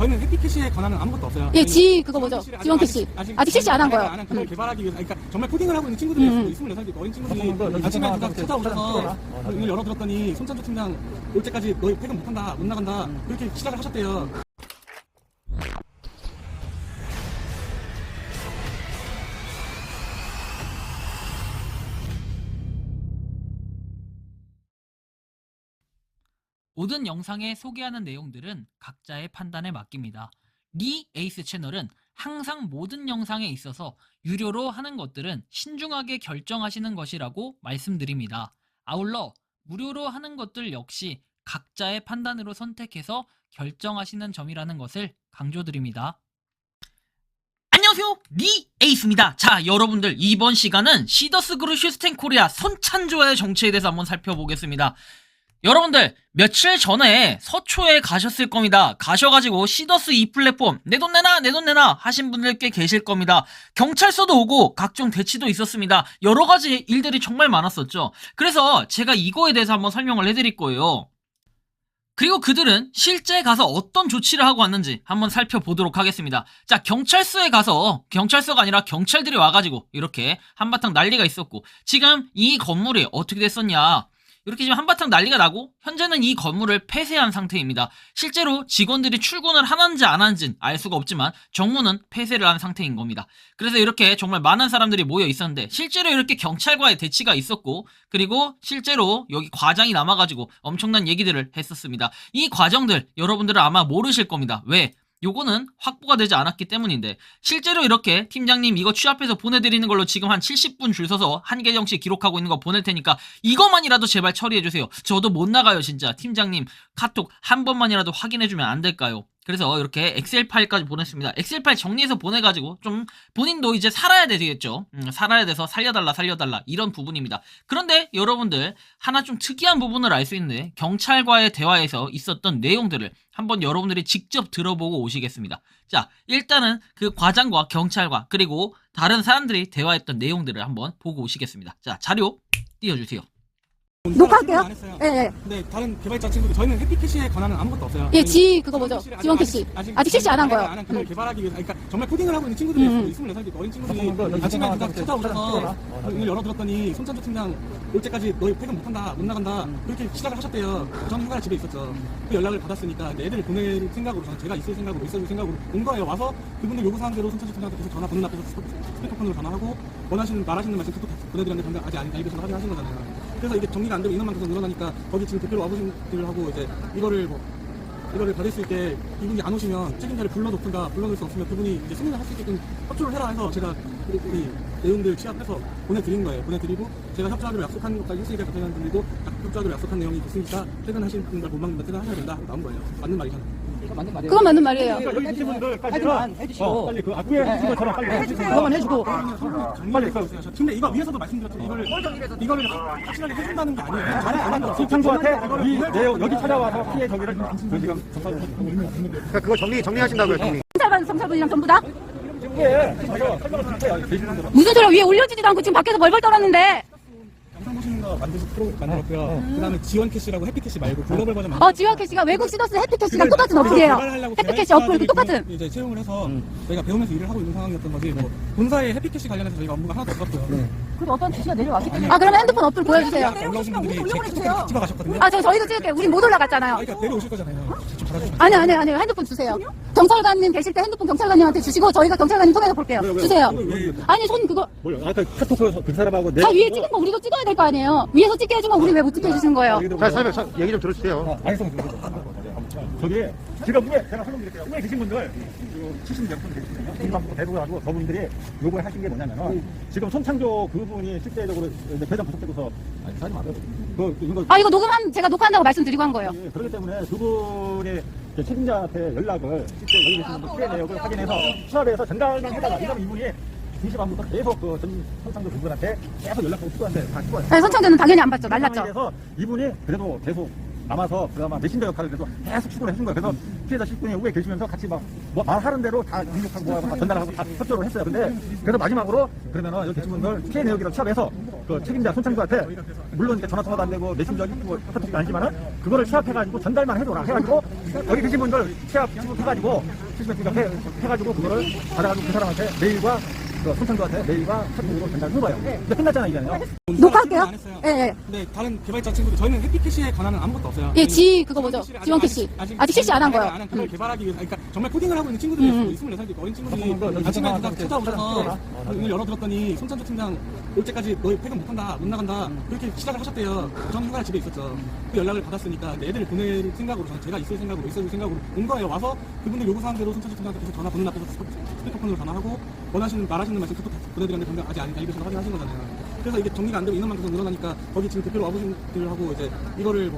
저희는 해피캐시에 관한은 아무것도 없어요. 예, 그거 뭐죠? 지원 캐시. 아직 실시 안 한 거예요. 그걸 개발하기 위해서, 그러니까 정말 코딩을 하고 있는 친구들이 있어요. 24살 어린 친구들이 아침에 누가 찾아오셔서 문을 열어들었더니 손찬조 팀장 올 때까지 너희 퇴근 못한다, 못 나간다 그렇게 시작을 하셨대요. 모든 영상에 소개하는 내용들은 각자의 판단에 맡깁니다. 리 에이스 채널은 항상 모든 영상에 있어서 유료로 하는 것들은 신중하게 결정하시는 것이라고 말씀드립니다. 아울러 무료로 하는 것들 역시 각자의 판단으로 선택해서 결정하시는 점이라는 것을 강조드립니다. 안녕하세요, 리 에이스입니다. 자, 여러분들 이번 시간은 시더스 그룹 시스템 코리아 손찬조의 정체에 대해서 한번 살펴보겠습니다. 여러분들 며칠 전에 서초에 가셨을 겁니다. 가셔가지고 시더스 이 플랫폼 내 돈 내놔 내 돈 내놔 하신 분들 꽤 계실 겁니다. 경찰서도 오고 각종 대치도 있었습니다. 여러가지 일들이 정말 많았었죠. 그래서 제가 이거에 대해서 한번 설명을 해드릴 거예요. 그리고 그들은 실제 가서 어떤 조치를 하고 왔는지 한번 살펴보도록 하겠습니다. 자, 경찰서에 가서, 경찰서가 아니라 경찰들이 와가지고 이렇게 한바탕 난리가 있었고, 지금 이 건물이 어떻게 됐었냐, 이렇게 지금 한바탕 난리가 나고 현재는 이 건물을 폐쇄한 상태입니다. 실제로 직원들이 출근을 하는지 안 하는지는 알 수가 없지만 정문은 폐쇄를 한 상태인 겁니다. 그래서 이렇게 정말 많은 사람들이 모여 있었는데 실제로 이렇게 경찰과의 대치가 있었고, 그리고 실제로 여기 과장이 남아가지고 엄청난 얘기들을 했었습니다. 이 과정들 여러분들은 아마 모르실 겁니다. 왜? 요거는 확보가 되지 않았기 때문인데, 실제로 이렇게 팀장님 이거 취합해서 보내드리는 걸로 지금 한 70분 줄 서서 한 계정씩 기록하고 있는 거 보낼 테니까 이거만이라도 제발 처리해주세요. 저도 못 나가요 진짜. 팀장님 카톡 한 번만이라도 확인해주면 안 될까요? 그래서 이렇게 엑셀 파일까지 보냈습니다. 엑셀 파일 정리해서 보내가지고 좀 본인도 이제 살아야 되겠죠. 살아야 돼서 살려달라 이런 부분입니다. 그런데 여러분들 하나 좀 특이한 부분을 알 수 있는데, 경찰과의 대화에서 있었던 내용들을 한번 여러분들이 직접 들어보고 오시겠습니다. 자, 일단은 그 과장과 경찰과 그리고 다른 사람들이 대화했던 내용들을 한번 보고 오시겠습니다. 자, 자료 띄워주세요. 녹화할게요. 예, 예. 근데 다른 개발자 친구들 저희는 해피캐시에 관한은 아무것도 없어요. 예, 그거 뭐죠? 지원 캐시. 아직 실시 안 한 거예요. 그걸 개발하기 위해서, 그러니까 정말 코딩을 하고 있는 친구들이 있어요. 24살 어린 친구들이 아침에 누가 찾아오셔서 문을 열어들었더니 손찬조 팀장 올 때까지 너희 퇴근 못한다, 못 나간다 그렇게 시작을 하셨대요. 저는 휴가 집에 있었죠. 그 연락을 받았으니까 애들을 보낼 생각으로, 저는 제가 있을 생각으로, 있어줄 생각으로 온 거예요. 와서 그분들 요구사항대로 손찬조 팀장한테 계속 전화 보는 앞에서 스피커폰으로 전화하고 말하시는 말씀 툭툭 보내드렸는데 아직 알겠어서 확인하신 거잖아요. 그래서 이게 정리가 안 되고 인원만 계속 늘어나니까 거기 지금 대표로 와보신 분들하고 이제 이거를 받을 수 있게 이분이 안 오시면 책임자를 불러놓든가, 불러놓을 수 없으면 그분이 이제 승인을 할 수 있게끔 협조를 해라 해서 제가 이 내용들 취합해서 보내드린 거예요. 보내드리고 제가 협조하기로 약속한 것까지 했으니까 대표님들도 협조하기로 약속한 내용이 있으니까 퇴근하신 분들 못 막는다, 퇴근하셔야 된다 나온 거예요. 맞는 말이잖아요. 그건 맞는 말이에요. 여기 계신 분들까지는 해주시고, 빨리 그 앞에 해주신 것처럼 빨리 해주세요. 그거만 해주고 빨리 있어요. 근데 이거 위에서도 말씀드렸죠. 이거를 확실하게 해준다는 게 아니에요. 저는 안 한다고. 손창조한테 이 내용 여기 찾아와서 피해 저기를 지금 그러니까 그거 정리하신다고요, 정리. 경찰분이랑 전부 다? 무슨 소리야? 위에 올려지지도 않고 지금 밖에서 벌벌 떨었는데. 영상 보시는 거 만드신 프로 만들었고요. 그다음에 지원 캐시라고 해피캐시 말고 글로벌 버전 만들었어요. 지원 캐시가 외국 시더스 해피캐시랑 똑같은 어플이에요. 해피캐시 어플 똑같은. 이제 채용을 해서 저희가 배우면서 일을 하고 있는 상황이었던 거지, 뭐 본사의 해피캐시 관련해서 저희가 업무가 하나도 없었고요. 그리고 어떤 지시가 내려왔기 때문에. 그러면 핸드폰 어플 보여주세요. 올라오신 분들이 제 카톡을 찍어 가셨거든요. 저희도 찍을게요. 우린 못 올라갔잖아요. 그러니까 내려오실 거잖아요. 직접 받아주시면. 아니요. 핸드폰 주세요. 경찰관님 계실 때 핸드폰 경찰관님한테 주시고 저희가 경찰관님 통해서 볼게요. 주세요. 아니, 손 그거 아까 카톡에서 그 사람하고 다 위에 찍은 거 우리도 찍어야 될 거 아니에요. 위에서 찍게 해준 거 우리 왜 못 찍게 해주시는 거예요? 자, 설명, 얘기 좀 들어주세요. 저기 지금 위에 제가 설명드릴게요. 위에 계신 분들 70몇 분 계시거든요. 김방구 대부분하고 저분들이 요구를 하신 게 뭐냐면은 지금 손창조 그분이 실제적으로 대전 부속되고서 사지 마세요. 이거 제가 녹화한다고 말씀드리고 한 거예요. 그렇기 때문에 그분이 책임자한테 연락을 실제 여기 계신 분들 피해 내역을 확인해서 수합해서 전달만 해다가 이분이 2시 반부터 계속 손창조 그분한테 계속 연락하고 싶었는데 다 찍어요. 손창조는 당연히 안 받죠. 날랐죠. 그래서 이분이 그래도 계속 남아서 그나마 메신저 역할을 해서 계속 추구를 해준 거예요. 그래서 피해자 10분이 위에 계시면서 같이 뭐 말하는 대로 다 입력하고 다 전달하고 다 협조를 했어요. 근데 그래서 마지막으로 그러면은 여기 계신 분들 피해 내역이라고 취합해서 그 책임자 손창조한테 물론 이제 전화 통화도 안 되고 메신저 뭐 카톡도 아니지만은 그거를 취합해가지고 전달만 해줘라 해가지고 여기 계신 분들 취합 해가지고 해가지고 그거를 받아가지고 그 사람한테 메일과 그 손창조한테 메일과 카톡으로 전달을 해봐요. 근데 끝났잖아 이제는요. 녹화할게요. 안 했어요. 예, 예. 근데 다른 개발자 친구들 저희는 해피캐시에 관한은 아무것도 없어요. 예, 그거 뭐죠? 지원 캐시. 아직 실시 안 한 거예요. 그걸 개발하기 위해서, 그러니까 정말 코딩을 하고 있는 친구들이 있고 24살 어린 친구들이 아침에 누가 찾아오셔서 문을 열어들었더니 손찬조 팀장 올 때까지 너희 퇴근 못한다, 못 나간다 그렇게 시작을 하셨대요. 저는 휴가를 집에 있었죠. 그 연락을 받았으니까 애들을 보낼 생각으로 저는 제가 있을 생각으로 있어줄 생각으로 온 거예요. 와서 그분들 요구사항대로 손찬조 팀장한테 계속 전화 보는 앞에서 스피커폰으로 전화하고 말하시는 말씀 카톡 다 보내드렸는데 근데 아직 안 읽으셔서 확인하신 거잖아요. 그래서 이게 정리가 안 되고 인원만 계속 늘어나니까 거기 지금 대표로 와보신 분들하고 이제 이거를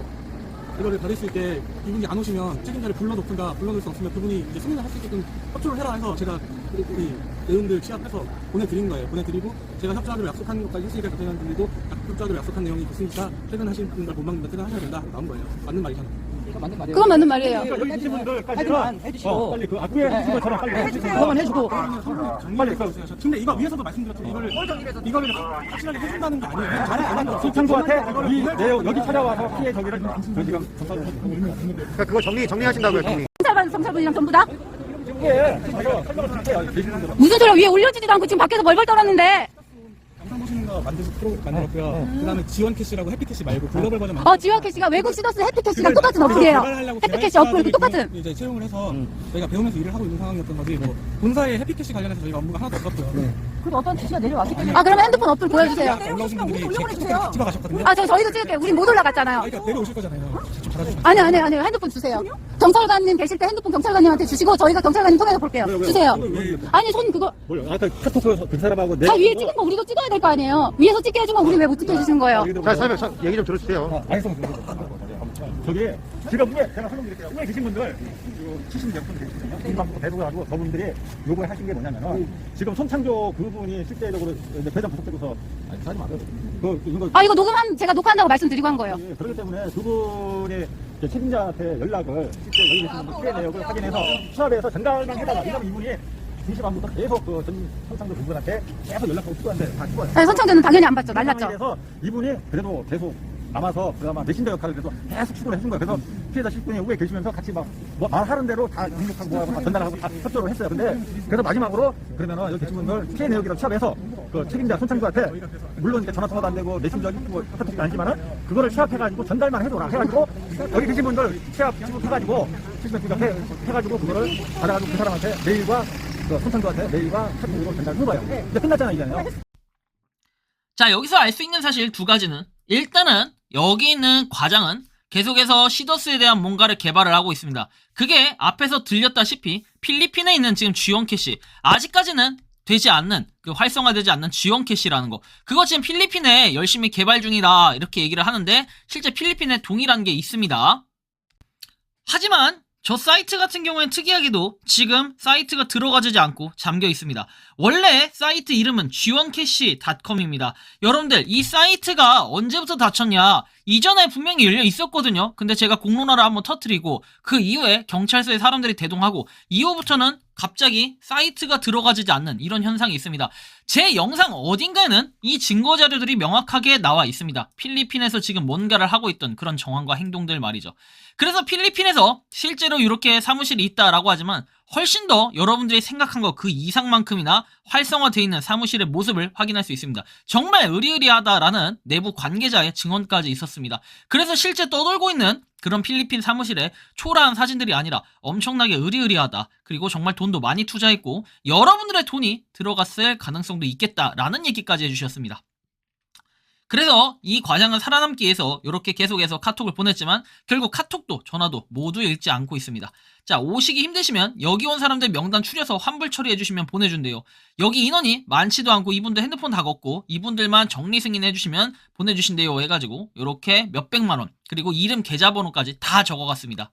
받을 수 있게 이분이 안 오시면 책임자를 불러놓든가 불러놓을 수 없으면 그분이 이제 승인을 할 수 있게끔 협조를 해라 해서 제가 이 내용들 취합해서 보내드린 거예요. 보내드리고 제가 협조하기로 약속한 것까지 했으니까 대표님들도 협조하기로 약속한 내용이 있으니까 퇴근하신 분들 못 막는다 퇴근하셔야 된다 나온 거예요. 맞는 말이잖아요. 그건 맞는 말이에요. 그러니까 여기 계신 분들까지는 해주시고 빨리 그 앞에 해주신 것처럼 빨리 해주세요. 그거만 해주고 빨리 근데 이거 위에서도 말씀드렸죠. 이거를 확실하게 해준다는 게 아니에요. 잘해 안 한다. 손창조한테 이 내용 여기 찾아와서 피해 저기를 지금 그러니까 그거 정리하신다고요, 정리. 경찰분이랑 전부 다? 예, 제가 설명을 드릴게요. 계신 분들. 무슨 소리야? 위에 올려지지도 않고 지금 밖에서 벌벌 떨었는데. 영상 보시는 거 만들어서 프로 만들었고요. 그다음에 지원 캐시라고 해피 캐시 말고 글로벌 버전 만들었어요. 지원 캐시가 외국 시더스 해피 캐시랑 똑같은 어플이에요. 해피 캐시 어플 똑같은. 이제 채용을 해서 저희가 배우면서 일을 하고 있는 상황이었던 거지. 뭐 본사의 해피 캐시 관련해서 저희가 업무가 하나도 없었고요. 그리고 어떤 지시가 내려왔기 때문에. 그러면 핸드폰 어플 보여주세요. 올라오신 분들이 제 카톡에 찍어 가셨거든요. 저희도 찍을게요. 우리 못 올라갔잖아요. 그러니까 내려오실 거잖아요. 좀 받아주세요. 아니요. 핸드폰 주세요. 경찰관님 계실 때 핸드폰 경찰관님한테 주시고 저희가 경찰관님 통해서 볼게요. 주세요. 아니, 손 그거 뭐요? 아까 카톡 그 사람하고 다 위에 찍은 거 우리도 찍어야 될 거 아니에요. 위에서 찍게 해주면 우리 왜 못 찍게 해주시는 거예요? 자, 설명, 얘기 좀 들어주세요. 저기 지금 위에 제가 설명드릴게요. 위에 계신 분들 70몇 분 계시거든요. 일반부터 대부분하고 저분들이 요구를 하신 게 뭐냐면은 지금 손창조 그분이 실제적으로 이제 배정 부속되고서 하지 마세요. 이거 제가 녹화한다고 말씀드리고 한 거예요. 그렇기 때문에 그분이 책임자한테 연락을 실제 여기 계신 분들 피해 내역을 확인해서 수합해서 전달만 해달라. 이러면 이분이 2시 반부터 계속 그 전 손창조 그분한테 계속 연락하고 추구하는데 다 추구하죠. 아니, 손창조는 당연히 안 받죠. 날랐죠. 그래서 이분이 그래도 계속 남아서 그나마 메신저 역할을 그래서 계속 추구를 해준 거예요. 그래서 피해자 10분이 후에 계시면서 같이 뭐 말하는 대로 다 등록하고 막 전달하고 다 협조를 했어요. 근데 그래서 마지막으로 그러면은 여기 계신 분들 피해 내역이라고 취합해서 그 책임자 손창조한테 물론 이제 전화 통화도 안 되고 메신저 뭐 카톡도 아니지만은 그거를 취합해가지고 전달만 해줘라 해가지고 여기 계신 분들 취합해가지고 해가지고 그거를 받아가지고 그 사람한테 메일과 그 손창조한테 메일과 카톡으로 전달을 해봐요. 근데 끝났잖아 이제는요. 자, 여기서 알 수 있는 사실 두 가지는 일단은 여기 있는 과장은 계속해서 시더스에 대한 뭔가를 개발을 하고 있습니다. 그게 앞에서 들렸다시피 필리핀에 있는 지금 G1 캐시 아직까지는 되지 않는 활성화되지 않는 G1 캐시라는 거 그거 지금 필리핀에 열심히 개발 중이다 이렇게 얘기를 하는데 실제 필리핀에 동일한 게 있습니다. 하지만 저 사이트 같은 경우에는 특이하게도 지금 사이트가 들어가지 않고 잠겨 있습니다. 원래 사이트 이름은 g1cash.com입니다. 여러분들 이 사이트가 언제부터 닫혔냐? 이전에 분명히 열려 있었거든요. 근데 제가 공론화를 한번 터뜨리고 그 이후에 경찰서에 사람들이 대동하고 이후부터는 갑자기 사이트가 들어가지 않는 이런 현상이 있습니다. 제 영상 어딘가에는 이 증거 자료들이 명확하게 나와 있습니다. 필리핀에서 지금 뭔가를 하고 있던 그런 정황과 행동들 말이죠. 그래서 필리핀에서 실제로 이렇게 사무실이 있다라고 하지만 훨씬 더 여러분들이 생각한 것 그 이상만큼이나 활성화되어 있는 사무실의 모습을 확인할 수 있습니다. 정말 의리의리하다라는 내부 관계자의 증언까지 있었습니다. 그래서 실제 떠돌고 있는 그런 필리핀 사무실에 초라한 사진들이 아니라 엄청나게 의리의리하다. 그리고 정말 돈도 많이 투자했고 여러분들의 돈이 들어갔을 가능성도 있겠다라는 얘기까지 해주셨습니다. 그래서 이 과장은 살아남기 위해서 이렇게 계속해서 카톡을 보냈지만 결국 카톡도 전화도 모두 읽지 않고 있습니다. 자, 오시기 힘드시면 여기 온 사람들 명단 추려서 환불 처리해주시면 보내준대요. 여기 인원이 많지도 않고 이분들 핸드폰 다 걷고 이분들만 정리 승인해주시면 보내주신대요 해가지고 이렇게 몇백만원 그리고 이름 계좌번호까지 다 적어갔습니다.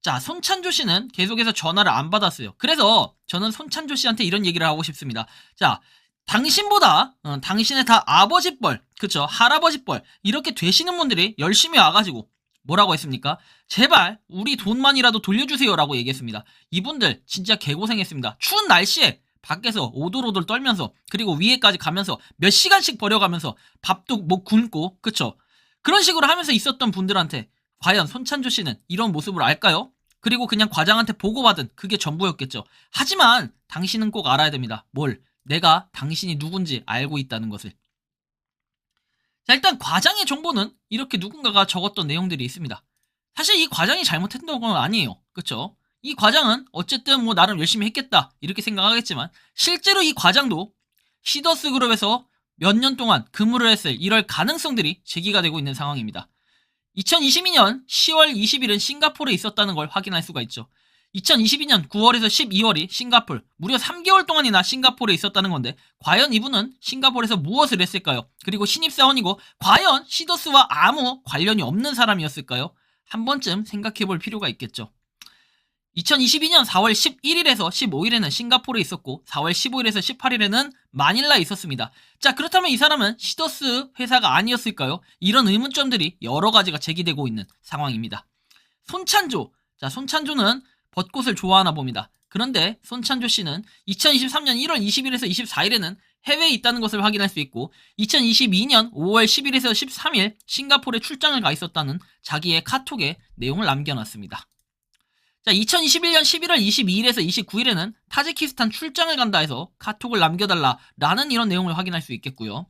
자, 손찬조 씨는 계속해서 전화를 안 받았어요. 그래서 저는 손찬조 씨한테 이런 얘기를 하고 싶습니다. 자, 당신보다 당신의 다 아버지뻘 그쵸 할아버지뻘 이렇게 되시는 분들이 열심히 와가지고 뭐라고 했습니까? 제발 우리 돈만이라도 돌려주세요 라고 얘기했습니다. 이분들 진짜 개고생했습니다. 추운 날씨에 밖에서 오돌오돌 떨면서 그리고 위에까지 가면서 몇 시간씩 버려가면서 밥도 뭐 굶고 그쵸? 그런 식으로 하면서 있었던 분들한테 과연 손찬조 씨는 이런 모습을 알까요? 그리고 그냥 과장한테 보고받은 그게 전부였겠죠. 하지만 당신은 꼭 알아야 됩니다. 뭘? 내가 당신이 누군지 알고 있다는 것을. 자, 일단 과장의 정보는 이렇게 누군가가 적었던 내용들이 있습니다. 사실 이 과장이 잘못했던 건 아니에요. 그쵸? 이 과장은 어쨌든 뭐 나름 열심히 했겠다 이렇게 생각하겠지만 실제로 이 과장도 시더스 그룹에서 몇 년 동안 근무를 했을 이럴 가능성들이 제기가 되고 있는 상황입니다. 2022년 10월 20일은 싱가포르에 있었다는 걸 확인할 수가 있죠. 2022년 9월에서 12월이 싱가포르, 무려 3개월 동안이나 싱가포르에 있었다는 건데 과연 이분은 싱가포르에서 무엇을 했을까요? 그리고 신입사원이고 과연 시더스와 아무 관련이 없는 사람이었을까요? 한 번쯤 생각해 볼 필요가 있겠죠. 2022년 4월 11일에서 15일에는 싱가포르에 있었고 4월 15일에서 18일에는 마닐라에 있었습니다. 자, 그렇다면 이 사람은 시더스 회사가 아니었을까요? 이런 의문점들이 여러 가지가 제기되고 있는 상황입니다. 손찬조. 자, 손찬조는 벚꽃을 좋아하나 봅니다. 그런데 손찬조 씨는 2023년 1월 20일에서 24일에는 해외에 있다는 것을 확인할 수 있고 2022년 5월 10일에서 13일 싱가포르에 출장을 가 있었다는 자기의 카톡에 내용을 남겨놨습니다. 자, 2021년 11월 22일에서 29일에는 타지키스탄 출장을 간다 해서 카톡을 남겨달라라는 이런 내용을 확인할 수 있겠고요.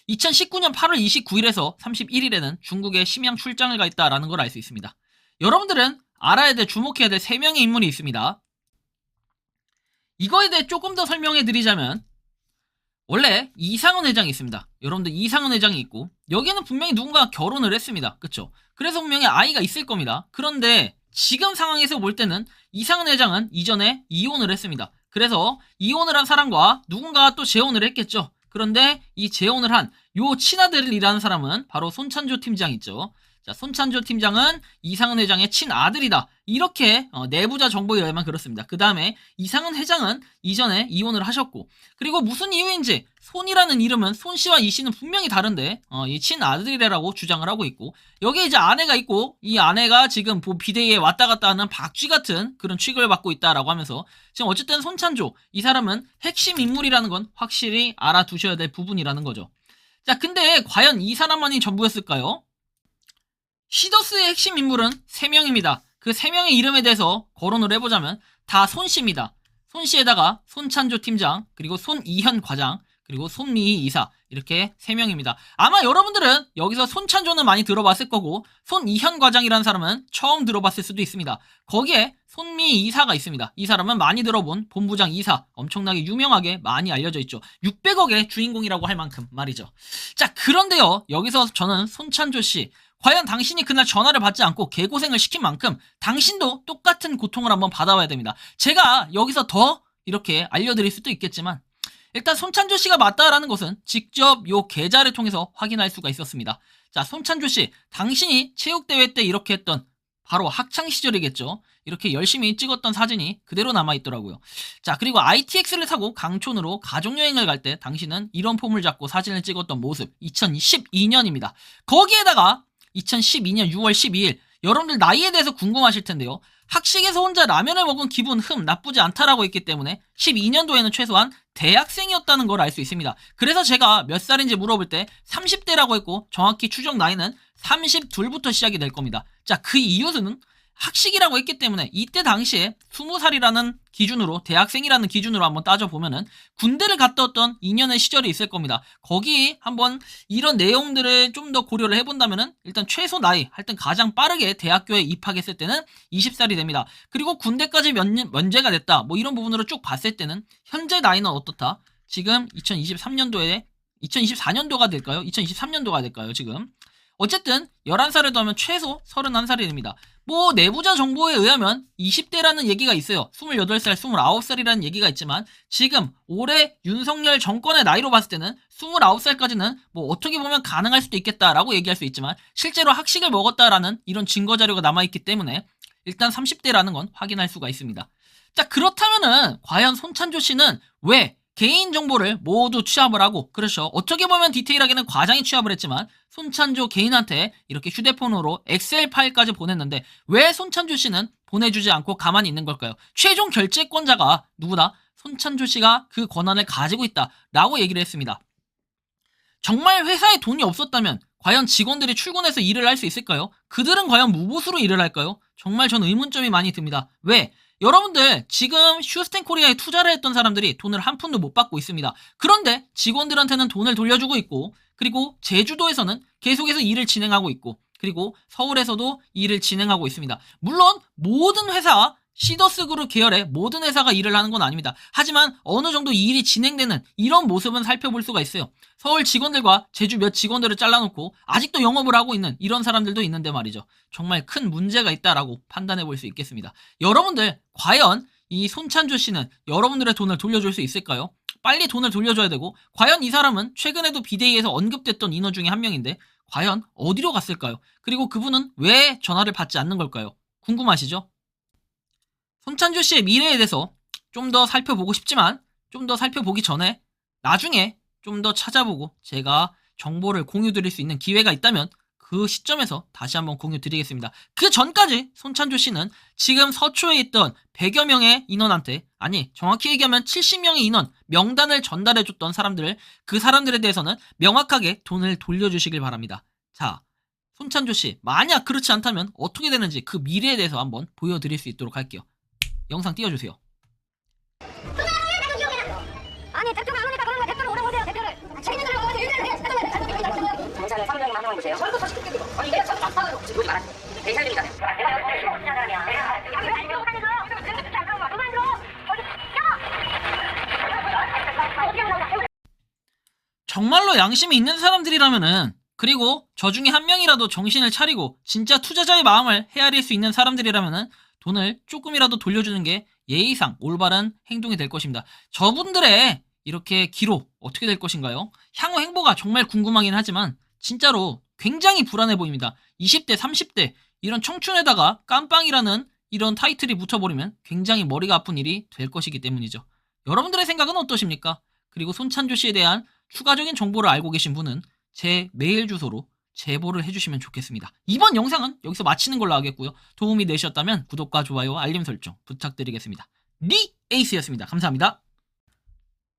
2019년 8월 29일에서 31일에는 중국에 심양 출장을 가 있다라는 걸 알 수 있습니다. 여러분들은 알아야 될, 주목해야 될 3명의 인물이 있습니다. 이거에 대해 조금 더 설명해 드리자면 원래 이상은 회장이 있습니다. 여러분들 이상은 회장이 있고 여기에는 분명히 누군가 결혼을 했습니다. 그쵸? 그래서 분명히 아이가 있을 겁니다. 그런데 지금 상황에서 볼 때는 이상은 회장은 이전에 이혼을 했습니다. 그래서 이혼을 한 사람과 누군가가 또 재혼을 했겠죠. 그런데 이 재혼을 한 요 친아들이라는 사람은 바로 손찬조 팀장 있죠. 자, 손찬조 팀장은 이상은 회장의 친아들이다. 이렇게 내부자 정보에 의하면 그렇습니다. 그 다음에 이상은 회장은 이전에 이혼을 하셨고 그리고 무슨 이유인지 손이라는 이름은 손 씨와 이 씨는 분명히 다른데 이 친아들이라고 주장을 하고 있고 여기에 이제 아내가 있고 이 아내가 지금 비대위에 왔다 갔다 하는 박쥐 같은 그런 취급을 받고 있다라고 하면서 지금 어쨌든 손찬조 이 사람은 핵심 인물이라는 건 확실히 알아두셔야 될 부분이라는 거죠. 자, 근데 과연 이 사람만이 전부였을까요? 시더스의 핵심 인물은 3명입니다. 그 3명의 이름에 대해서 거론을 해보자면 다 손씨입니다. 손씨에다가 손찬조 팀장, 그리고 손이현 과장, 그리고 손미희 이사 이렇게 3명입니다. 아마 여러분들은 여기서 손찬조는 많이 들어봤을 거고 손이현 과장이라는 사람은 처음 들어봤을 수도 있습니다. 거기에 손미희 이사가 있습니다. 이 사람은 많이 들어본 본부장 이사, 엄청나게 유명하게 많이 알려져 있죠. 600억의 주인공이라고 할 만큼 말이죠. 자, 그런데요, 여기서 저는 손찬조 씨 과연 당신이 그날 전화를 받지 않고 개고생을 시킨 만큼 당신도 똑같은 고통을 한번 받아봐야 됩니다. 제가 여기서 더 이렇게 알려드릴 수도 있겠지만 일단 손찬조 씨가 맞다라는 것은 직접 요 계좌를 통해서 확인할 수가 있었습니다. 자, 손찬조 씨, 당신이 체육대회 때 이렇게 했던 바로 학창시절이겠죠. 이렇게 열심히 찍었던 사진이 그대로 남아있더라고요. 자, 그리고 ITX를 타고 강촌으로 가족여행을 갈 때 당신은 이런 폼을 잡고 사진을 찍었던 모습 2012년입니다. 거기에다가 2012년 6월 12일 여러분들 나이에 대해서 궁금하실 텐데요. 학식에서 혼자 라면을 먹은 기분 나쁘지 않다라고 했기 때문에 12년도에는 최소한 대학생이었다는 걸 알 수 있습니다. 그래서 제가 몇 살인지 물어볼 때 30대라고 했고 정확히 추정 나이는 32부터 시작이 될 겁니다. 자, 그 이유는 학식이라고 했기 때문에 이때 당시에 20살이라는 기준으로 대학생이라는 기준으로 한번 따져보면은 군대를 갔다 왔던 2년의 시절이 있을 겁니다. 거기 한번 이런 내용들을 좀 더 고려를 해본다면은 일단 최소 나이 하여튼 가장 빠르게 대학교에 입학했을 때는 20살이 됩니다. 그리고 군대까지 면제가 됐다 뭐 이런 부분으로 쭉 봤을 때는 현재 나이는 어떻다? 지금 2024년도가 될까요? 2023년도가 될까요? 지금 어쨌든 11살을 더하면 최소 31살이 됩니다. 뭐 내부자 정보에 의하면 20대라는 얘기가 있어요. 28살, 29살이라는 얘기가 있지만 지금 올해 윤석열 정권의 나이로 봤을 때는 29살까지는 뭐 어떻게 보면 가능할 수도 있겠다라고 얘기할 수 있지만 실제로 학식을 먹었다라는 이런 증거자료가 남아있기 때문에 일단 30대라는 건 확인할 수가 있습니다. 자, 그렇다면은 과연 손찬조 씨는 왜 개인정보를 모두 취합을 하고, 그렇죠, 어떻게 보면 디테일하게는 과장이 취합을 했지만 손찬조 개인한테 이렇게 휴대폰으로 엑셀 파일까지 보냈는데 왜 손찬조 씨는 보내주지 않고 가만히 있는 걸까요? 최종 결재권자가 누구다? 손찬조 씨가 그 권한을 가지고 있다라고 얘기를 했습니다. 정말 회사에 돈이 없었다면 과연 직원들이 출근해서 일을 할 수 있을까요? 그들은 과연 무보수로 일을 할까요? 정말 전 의문점이 많이 듭니다. 왜? 여러분들 지금 슈스텐코리아에 투자를 했던 사람들이 돈을 한 푼도 못 받고 있습니다. 그런데 직원들한테는 돈을 돌려주고 있고, 그리고 제주도에서는 계속해서 일을 진행하고 있고, 그리고 서울에서도 일을 진행하고 있습니다. 물론 모든 회사, 시더스 그룹 계열의 모든 회사가 일을 하는 건 아닙니다. 하지만 어느 정도 일이 진행되는 이런 모습은 살펴볼 수가 있어요. 서울 직원들과 제주 몇 직원들을 잘라놓고 아직도 영업을 하고 있는 이런 사람들도 있는데 말이죠. 정말 큰 문제가 있다라고 판단해 볼 수 있겠습니다. 여러분들 과연 이 손찬조 씨는 여러분들의 돈을 돌려줄 수 있을까요? 빨리 돈을 돌려줘야 되고, 과연 이 사람은 최근에도 비데이에서 언급됐던 인원 중에 한 명인데 과연 어디로 갔을까요? 그리고 그분은 왜 전화를 받지 않는 걸까요? 궁금하시죠? 손찬조 씨의 미래에 대해서 좀 더 살펴보고 싶지만, 좀 더 살펴보기 전에 나중에 좀 더 찾아보고 제가 정보를 공유 드릴 수 있는 기회가 있다면 그 시점에서 다시 한번 공유 드리겠습니다. 그 전까지 손찬조 씨는 지금 서초에 있던 100여 명의 인원한테, 아니 정확히 얘기하면 70명의 인원 명단을 전달해줬던 사람들을, 그 사람들에 대해서는 명확하게 돈을 돌려주시길 바랍니다. 자, 손찬조 씨 만약 그렇지 않다면 어떻게 되는지 그 미래에 대해서 한번 보여드릴 수 있도록 할게요. 영상 띄워주세요. 아니 대표가 안 오니까 그런 거야. 대표를 오라고 하세요. 대표를 책임을 오라고 하세요. 경찰을 3명이 한명을 보세요. 저도 40개 아니 내가 참 사과를 지금 보지 말았어요. 대살림이잖아요. 정말로 양심이 있는 사람들이라면은, 그리고 저 중에 한 명이라도 정신을 차리고 진짜 투자자의 마음을 헤아릴 수 있는 사람들이라면은 돈을 조금이라도 돌려주는 게 예의상 올바른 행동이 될 것입니다. 저분들의 이렇게 기록 어떻게 될 것인가요? 향후 행보가 정말 궁금하긴 하지만 진짜로 굉장히 불안해 보입니다. 20대, 30대 이런 청춘에다가 깜빵이라는 이런 타이틀이 붙어버리면 굉장히 머리가 아픈 일이 될 것이기 때문이죠. 여러분들의 생각은 어떠십니까? 그리고 손찬조 씨에 대한 추가적인 정보를 알고 계신 분은 제 메일 주소로 제보를 해주시면 좋겠습니다. 이번 영상은 여기서 마치는 걸로 하겠고요. 도움이 되셨다면 구독과 좋아요, 알림 설정 부탁드리겠습니다. 에이스였습니다. 감사합니다.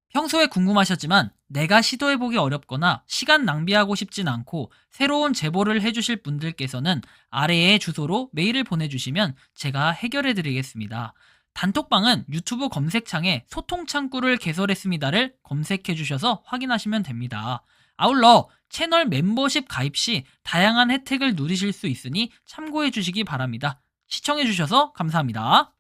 평소에 궁금하셨지만 내가 시도해보기 어렵거나 시간 낭비하고 싶진 않고 새로운 제보를 해주실 분들께서는 아래의 주소로 메일을 보내주시면 제가 해결해드리겠습니다. 단톡방은 유튜브 검색창에 소통창구를 개설했습니다를 검색해주셔서 확인하시면 됩니다. 아울러 채널 멤버십 가입 시 다양한 혜택을 누리실 수 있으니 참고해 주시기 바랍니다. 시청해 주셔서 감사합니다.